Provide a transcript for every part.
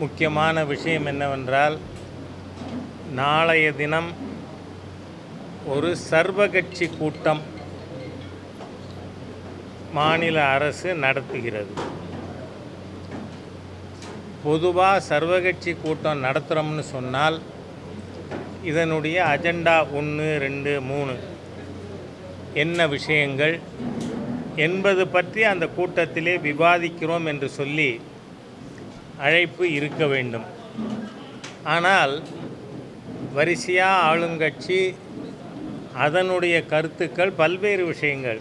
முக்கியமான விஷயம் என்னவென்றால், நாளைய தினம் ஒரு சர்வகட்சி கூட்டம் மாநில அரசு நடத்துகிறது. பொதுவாக சர்வகட்சி கூட்டம் நடத்துகிறோம்னு சொன்னால், இதனுடைய அஜெண்டா 1, 2, 3 என்ன விஷயங்கள் என்பது பற்றி அந்த கூட்டத்திலே விவாதிக்கிறோம் என்று சொல்லி அழைப்பு இருக்க வேண்டும். ஆனால் வரிசையாக ஆளுங்கட்சி அதனுடைய கருத்துக்கள் பல்வேறு விஷயங்கள்,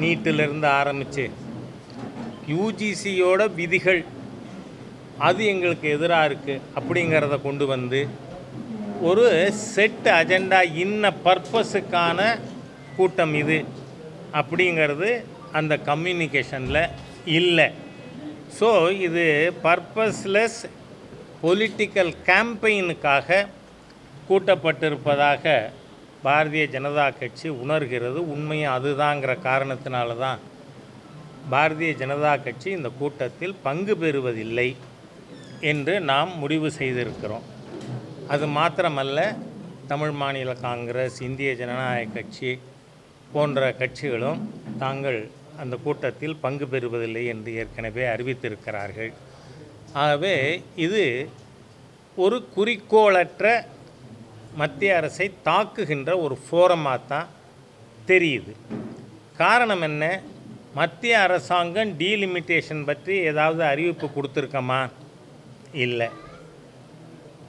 நீட்டிலிருந்து ஆரம்பித்து யூஜிசியோட விதிகள் அது எங்களுக்கு எதிராக இருக்குது அப்படிங்கிறத கொண்டு வந்து ஒரு செட் அஜெண்டா இன்ன பர்பஸுக்கான கூட்டம் இது அப்படிங்கிறது அந்த கம்யூனிகேஷனில் இல்லை. ஸோ இது பர்பஸ்லெஸ் பொலிட்டிக்கல் கேம்பெயினுக்காக கூட்டப்பட்டிருப்பதாக பாரதிய ஜனதா கட்சி உணர்கிறது. உண்மையும் அதுதாங்கிற காரணத்தினால தான் பாரதிய ஜனதா கட்சி இந்த கூட்டத்தில் பங்கு பெறுவதில்லை என்று நாம் முடிவு செய்திருக்கிறோம். அது மாத்திரமல்ல, தமிழ் மாநில காங்கிரஸ், இந்திய ஜனநாயக கட்சி போன்ற கட்சிகளும் தாங்கள் அந்த கூட்டத்தில் பங்கு பெறுவதில்லை என்று ஏற்கனவே அறிவித்திருக்கிறார்கள். ஆகவே இது ஒரு குறிக்கோளற்ற மத்திய அரசை தாக்குகின்ற ஒரு ஃபோரமாக தான் தெரியுது. காரணம் என்ன? மத்திய அரசாங்கம் டீலிமிட்டேஷன் பற்றி ஏதாவது அறிவிப்பு கொடுத்துருக்கமா? இல்லை.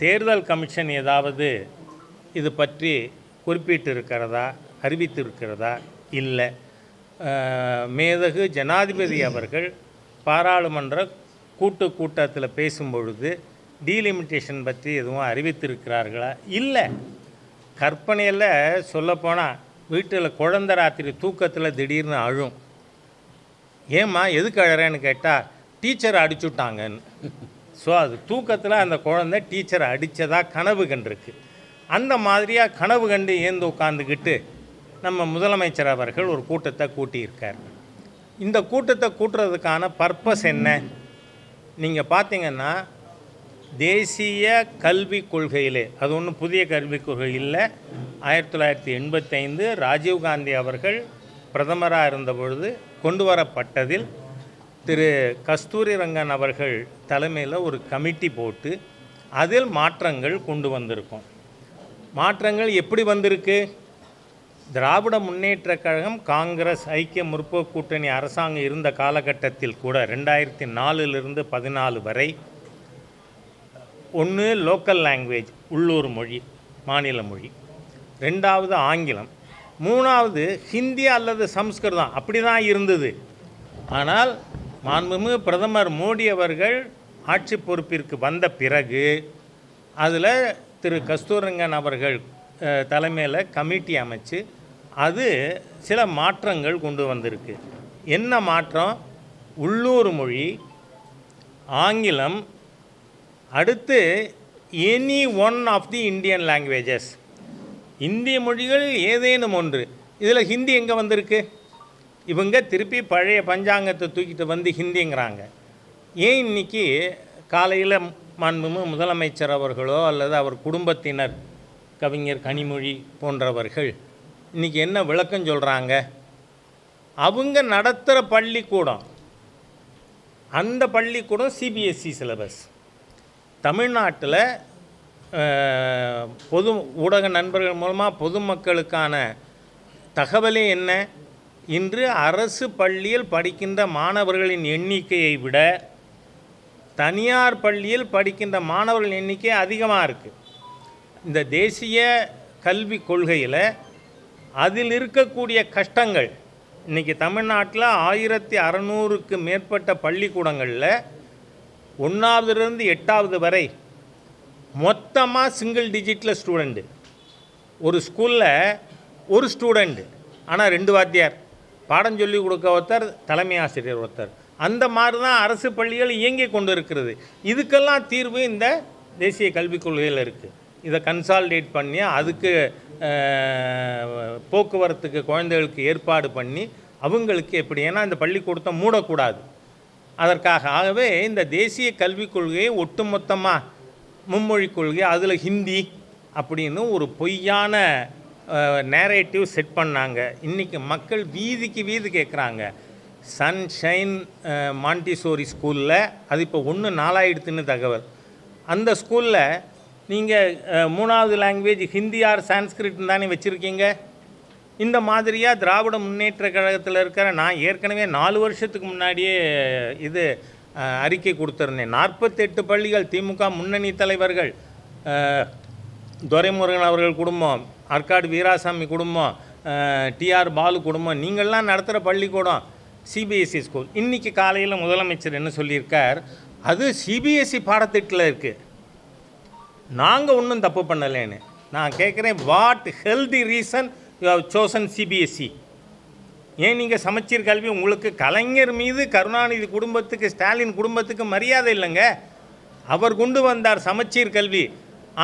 தேர்தல் கமிஷன் ஏதாவது இது பற்றி குறிப்பிட்டிருக்கிறதா, அறிவித்திருக்கிறதா? இல்லை. மேதகு ஜனாதிபதி அவர்கள் பாராளுமன்ற கூட்டத்தில் பேசும்பொழுது டீலிமிட்டேஷன் பற்றி எதுவும் அறிவித்திருக்கிறார்களா? இல்லை. கற்பனையில் சொல்லப்போனால் வீட்டில் குழந்தை ராத்திரி தூக்கத்தில் திடீர்னு அழும். ஏம்மா எதுக்கு அழறேன்னு கேட்டால் டீச்சரை அடிச்சுட்டாங்கன்னு. ஸோ அது தூக்கத்தில் அந்த குழந்தை டீச்சரை அடித்ததாக கனவு கண்டிருக்கு. அந்த மாதிரியாக கனவு கண்டு ஏந்து உட்காந்துக்கிட்டு நம்ம முதலமைச்சர் அவர்கள் ஒரு கூட்டத்தை கூட்டியிருக்கார். இந்த கூட்டத்தை கூட்டுறதுக்கான பர்பஸ் என்ன? நீங்கள் பார்த்தீங்கன்னா, தேசிய கல்விக் கொள்கையிலே, அது ஒன்றும் புதிய கல்விக் கொள்கை இல்லை, 1985 ராஜீவ்காந்தி அவர்கள் பிரதமராக இருந்தபொழுது கொண்டு வரப்பட்டதில் திரு கஸ்தூரி ரங்கன் அவர்கள் தலைமையில் ஒரு கமிட்டி போட்டு அதில் மாற்றங்கள் கொண்டு வந்திருக்கோம். மாற்றங்கள் எப்படி வந்திருக்கு? திராவிட முன்னேற்றக் கழகம், காங்கிரஸ், ஐக்கிய முற்போக்கு கூட்டணி அரசாங்கம் இருந்த காலகட்டத்தில் கூட 2004 14 வரை ஒன்று லோக்கல் லாங்குவேஜ், உள்ளூர் மொழி, மாநில மொழி, 2வது ஆங்கிலம், 3வது ஹிந்தி அல்லது சம்ஸ்கிருதம், அப்படி தான் இருந்தது. ஆனால் மாண்புமிகு பிரதமர் மோடி அவர்கள் ஆட்சி பொறுப்பிற்கு வந்த பிறகு அதில் திரு கஸ்தூரங்கன் அவர்கள் தலைமையில் கமிட்டி அமைச்சு அது சில மாற்றங்கள் கொண்டு வந்திருக்கு. என்ன மாற்றம்? உள்ளூர் மொழி, ஆங்கிலம், அடுத்து any one of the Indian languages, இந்திய மொழிகள் ஏதேனும் ஒன்று. இதில் ஹிந்தி எங்கே வந்திருக்கு? இவங்க திருப்பி பழைய பஞ்சாங்கத்தை தூக்கிட்டு வந்து ஹிந்திங்கிறாங்க. ஏன் இன்றைக்கி காலையில் மாண்புமிகு முதலமைச்சர் அவர்களோ அல்லது அவர் குடும்பத்தினர், கவிஞர் கனிமொழி போன்றவர்கள் இன்றைக்கி என்ன விளக்கம் சொல்கிறாங்க? அவங்க நடத்துகிற பள்ளிக்கூடம், அந்த பள்ளிக்கூடம் சிபிஎஸ்சி சிலபஸ். தமிழ்நாட்டில் பொது ஊடக நண்பர்கள் மூலமாக பொதுமக்களுக்கான தகவலே என்ன? இன்று அரசு பள்ளியில் படிக்கின்ற மாணவர்களின் எண்ணிக்கையை விட தனியார் பள்ளியில் படிக்கின்ற மாணவர்கள் எண்ணிக்கை அதிகமாக இருக்குது. இந்த தேசிய கல்விக் கொள்கையில் அதில் இருக்கக்கூடிய கஷ்டங்கள், இன்றைக்கி தமிழ்நாட்டில் 1600க்கு மேற்பட்ட பள்ளிக்கூடங்களில் 1வதுலேருந்து 8வது வரை மொத்தமாக சிங்கிள் டிஜிட்டில் ஸ்டூடெண்ட்டு. ஒரு ஸ்கூலில் ஒரு ஸ்டூடெண்ட்டு, ஆனால் 2 வாத்தியார், பாடம் சொல்லி கொடுக்க ஒருத்தர், தலைமை ஆசிரியர் ஒருத்தர். அந்த மாதிரி தான் அரசு பள்ளிகள் இயங்கி கொண்டு இருக்கிறது. இதுக்கெல்லாம் தீர்வு இந்த தேசிய கல்விக் கொள்கையில் இருக்குது. இதை கன்சாலிடேட் பண்ணி அதுக்கு போக்குவரத்துக்கு குழந்தைகளுக்கு ஏற்பாடு பண்ணி அவங்களுக்கு எப்படி, ஏன்னா இந்த பள்ளிக்கூடத்தை மூடக்கூடாது, ஆகவே இந்த தேசிய கல்விக் கொள்கையை ஒட்டுமொத்தமாக மும்மொழிக் கொள்கை, அதில் ஹிந்தி அப்படின்னு ஒரு பொய்யான நேரேட்டிவ் செட் பண்ணாங்க. இன்றைக்கி மக்கள் வீதிக்கு வீதி கேட்குறாங்க. சன்ஷைன் மாண்டிசோரி ஸ்கூலில் அது இப்போ 1-4 தகவல். அந்த ஸ்கூலில் நீங்கள் 3வது லாங்குவேஜ் ஹிந்தி ஆர் சான்ஸ்கிரிட் தானே வச்சுருக்கீங்க. இந்த மாதிரியாக திராவிட முன்னேற்ற கழகத்தில் இருக்கிற நான் ஏற்கனவே 4 வருஷத்துக்கு முன்னாடியே இது அறிக்கை கொடுத்துருந்தேன். 48 பள்ளிகள் திமுக முன்னணி தலைவர்கள், துரைமுருகன் அவர்கள் குடும்பம், ஆற்காடு வீராசாமி குடும்பம், டிஆர் பாலு குடும்பம், நீங்கள்லாம் நடத்துகிற பள்ளிக்கூடம் சிபிஎஸ்சி ஸ்கூல். இன்றைக்கி காலையில் முதலமைச்சர் என்ன சொல்லியிருக்கார், அது சிபிஎஸ்சி பாடத்திட்டத்தில் இருக்குது, நாங்கள் ஒன்றும் தப்பு பண்ணலேன்னு. நான் கேட்குறேன், what healthy reason you have chosen CBSE? ஏன் நீங்கள் சமச்சீர் கல்வி, உங்களுக்கு கலைஞர் மீது கருணாநிதி குடும்பத்துக்கு, ஸ்டாலின் குடும்பத்துக்கு மரியாதை இல்லைங்க. அவர் கொண்டு வந்தார் சமச்சீர் கல்வி.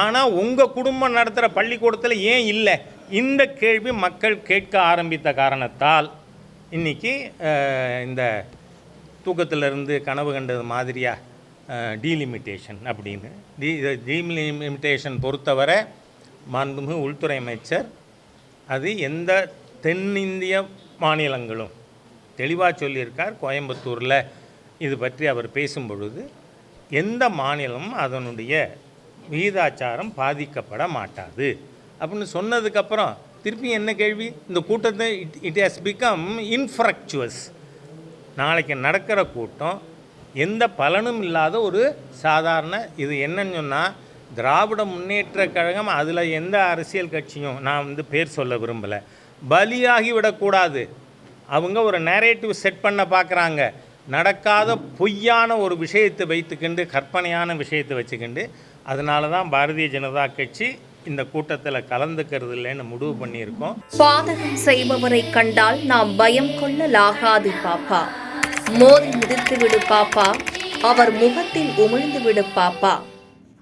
ஆனால் உங்கள் குடும்பம் நடத்துகிற பள்ளிக்கூடத்தில் ஏன் இல்லை? இந்த கேள்வி மக்கள் கேட்க ஆரம்பித்த காரணத்தால் இன்றைக்கி இந்த தூக்கத்திலிருந்து கனவு கண்டது மாதிரியாக டீலிமிட்டேஷன் அப்படின்னு டீலிமிட்டேஷன் பொறுத்தவரை மாண்புமிகு உள்துறை அமைச்சர் அது எந்த தென்னிந்திய மாநிலங்களும் தெளிவாக சொல்லியிருக்கார். கோயம்புத்தூரில் இது பற்றி அவர் பேசும் பொழுது எந்த மாநிலமும் அதனுடைய விகிதாச்சாரம் பாதிக்கப்பட மாட்டாது அப்படின்னு சொன்னதுக்கப்புறம் திருப்பி என்ன கேள்வி? இந்த கூட்டத்தை இட் ஹஸ் பிகம் இன்ஃப்ரக்சுவஸ். நாளைக்கு நடக்கிற கூட்டம் எந்த பலனும் இல்லாத ஒரு சாதாரண இது. என்னன்னு சொன்னால், திராவிட முன்னேற்ற கழகம், அதில் எந்த அரசியல் கட்சியும் நான் பேர் சொல்ல விரும்பலை, பலியாகி விடக்கூடாது. அவங்க ஒரு நேரேட்டிவ் செட் பண்ண பார்க்குறாங்க. நடக்காத பொய்யான ஒரு விஷயத்தை வைத்துக்கிண்டு, கற்பனையான விஷயத்தை வச்சுக்கிண்டு, அதனால தான் பாரதிய ஜனதா கட்சி இந்த கூட்டத்தில் கலந்துக்கிறது இல்லைன்னு முடிவு பண்ணியிருக்கோம். பாதகம் செய்பவரை கண்டால் நாம் பயம் கொள்ளலாகாது பாப்பா, மோதி மிதித்து விடு பாப்பா, அவர் முகத்தில் உமிழ்ந்து விடு பாப்பா.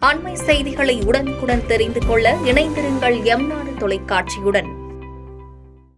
அண்மை செய்திகளை உடனுக்குடன் தெரிந்து கொள்ள இணைந்திருங்கள் எம் நாடு தொலைக்காட்சியுடன்.